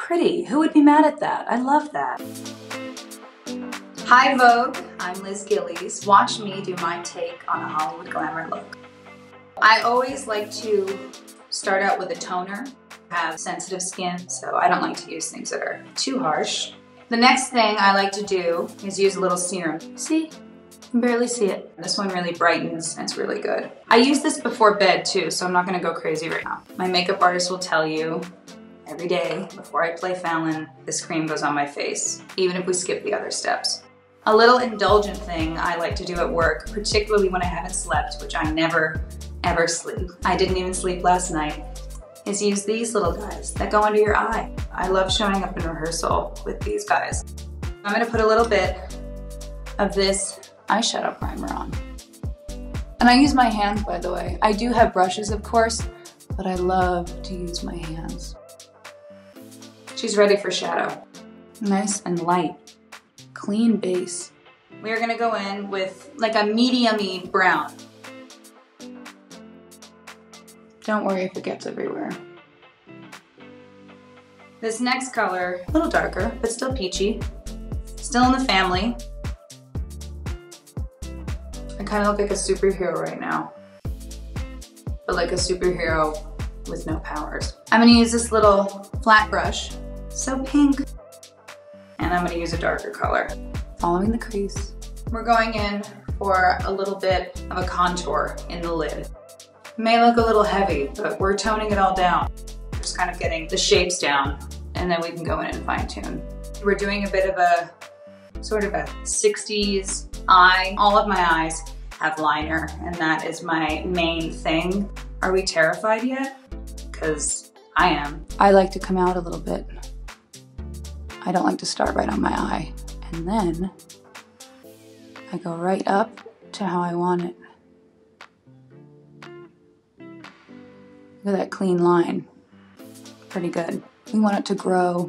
pretty. Who would be mad at that? I love that. Hi Vogue, I'm Liz Gillies. Watch me do my take on a Hollywood glamour look. I always like to start out with a toner. I have sensitive skin, so I don't like to use things that are too harsh. The next thing I like to do is use a little serum. See? You can barely see it. This one really brightens and it's really good. I use this before bed too, so I'm not gonna go crazy right now. My makeup artist will tell you every day before I play Fallon, this cream goes on my face, even if we skip the other steps. A little indulgent thing I like to do at work, particularly when I haven't slept, which I never, ever sleep. I didn't even sleep last night, is use these little guys that go under your eye. I love showing up in rehearsal with these guys. I'm gonna put a little bit of this eyeshadow primer on. And I use my hands, by the way. I do have brushes, of course, but I love to use my hands. She's ready for shadow. Nice and light, clean base. We are gonna go in with like a medium-y brown. Don't worry if it gets everywhere. This next color, a little darker, but still peachy. Still in the family. I kind of look like a superhero right now. But like a superhero with no powers. I'm gonna use this little flat brush, so pink. And I'm gonna use a darker color. Following the crease. We're going in for a little bit of a contour in the lid. May look a little heavy, but we're toning it all down. Just kind of getting the shapes down, and then we can go in and fine tune. We're doing a bit of a, sort of a 60s eye. All of my eyes have liner, and that is my main thing. Are we terrified yet? Because I am. I like to come out a little bit. I don't like to start right on my eye. And then I go right up to how I want it. Look at that clean line. Pretty good. We want it to grow.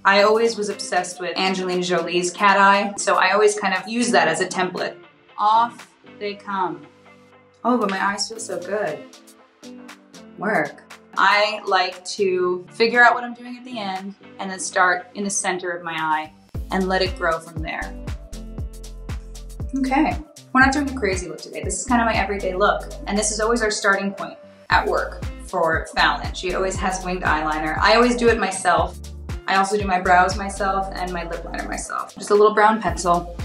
I always was obsessed with Angelina Jolie's cat eye, so I always kind of use that as a template. Off they come. Oh, but my eyes feel so good. Work. I like to figure out what I'm doing at the end and then start in the center of my eye and let it grow from there. Okay. We're not doing a crazy look today. This is kind of my everyday look. And this is always our starting point at work for Fallon. She always has winged eyeliner. I always do it myself. I also do my brows myself and my lip liner myself. Just a little brown pencil.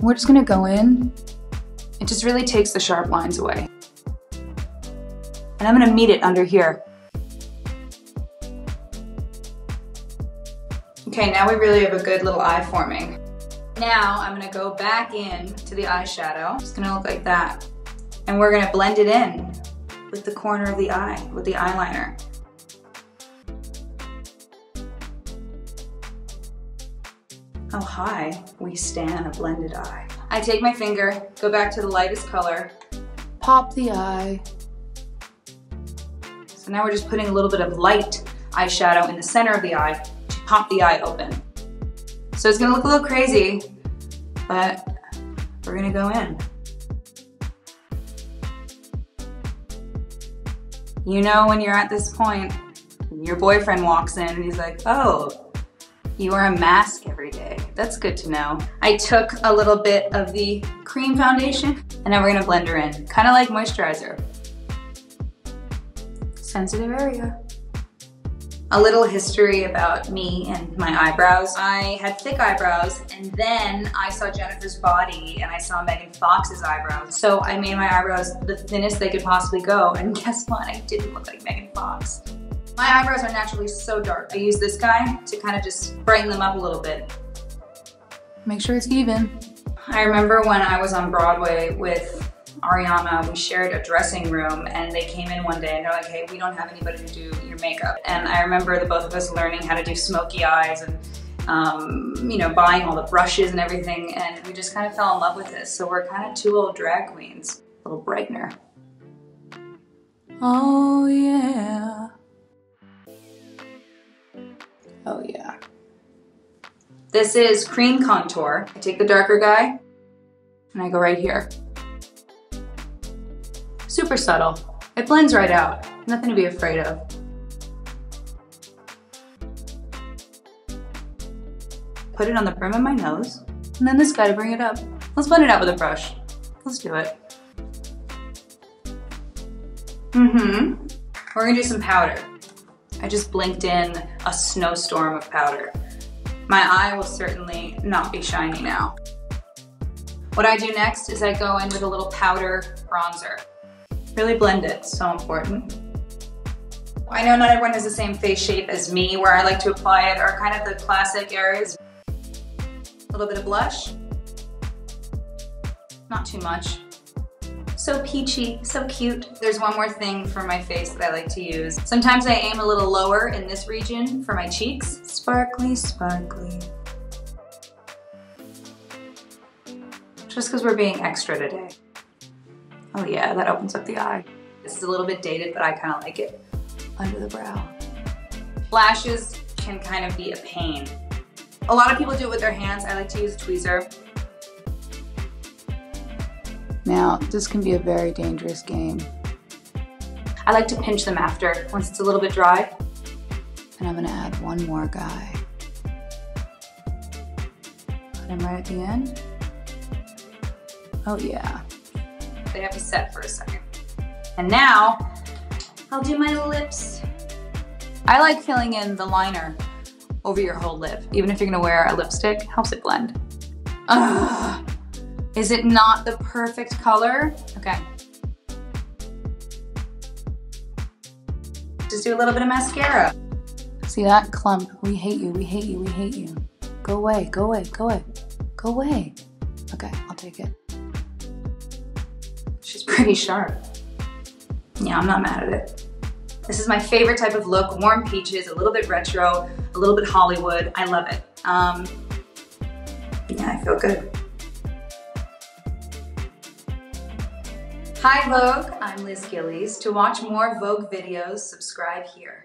We're just gonna go in. It just really takes the sharp lines away. And I'm gonna meet it under here. Okay, now we really have a good little eye forming. Now I'm gonna go back in to the eyeshadow. It's gonna look like that. And we're gonna blend it in with the corner of the eye, with the eyeliner. How high we stand a blended eye. I take my finger, go back to the lightest color, pop the eye. So now we're just putting a little bit of light eyeshadow in the center of the eye to pop the eye open. So it's gonna look a little crazy, but we're gonna go in. You know when you're at this point, your boyfriend walks in and he's like, oh, you wear a mask every day. That's good to know. I took a little bit of the cream foundation and now we're gonna blend her in, kind of like moisturizer. Sensitive area. A little history about me and my eyebrows. I had thick eyebrows and then I saw Jennifer's Body and I saw Megan Fox's eyebrows. So I made my eyebrows the thinnest they could possibly go, and guess what? I didn't look like Megan Fox. My eyebrows are naturally so dark. I use this guy to kind of just brighten them up a little bit. Make sure it's even. I remember when I was on Broadway with Ariana, we shared a dressing room and they came in one day and they're like, hey, we don't have anybody to do your makeup. And I remember the both of us learning how to do smoky eyes and you know, buying all the brushes and everything, and we just kind of fell in love with this. So we're kind of two little drag queens. A little brightener. Oh yeah. Oh yeah. This is cream contour. I take the darker guy and I go right here. Super subtle. It blends right out. Nothing to be afraid of. Put it on the brim of my nose, and then this guy to bring it up. Let's blend it out with a brush. Let's do it. We're gonna do some powder. I just blinked in a snowstorm of powder. My eye will certainly not be shiny now. What I do next is I go in with a little powder bronzer. Really blend it, so important. I know not everyone has the same face shape as me. Where I like to apply it are kind of the classic areas. A little bit of blush. Not too much. So peachy, so cute. There's one more thing for my face that I like to use. Sometimes I aim a little lower in this region for my cheeks. Sparkly, sparkly. Just because we're being extra today. Oh yeah, that opens up the eye. This is a little bit dated, but I kind of like it. Under the brow. Lashes can kind of be a pain. A lot of people do it with their hands. I like to use a tweezer. Now, this can be a very dangerous game. I like to pinch them after, once it's a little bit dry. And I'm gonna add one more guy. Put him right at the end. Oh yeah. They have to set for a second. And now, I'll do my lips. I like filling in the liner over your whole lip. Even if you're gonna wear a lipstick, helps it blend. Ugh. Is it not the perfect color? Okay. Just do a little bit of mascara. See that clump? We hate you, we hate you, we hate you. Go away, go away, go away, go away. Okay, I'll take it. She's pretty sharp. Yeah, I'm not mad at it. This is my favorite type of look, warm peaches, a little bit retro, a little bit Hollywood. I love it. Yeah, I feel good. Hi Vogue, I'm Liz Gillies. To watch more Vogue videos, subscribe here.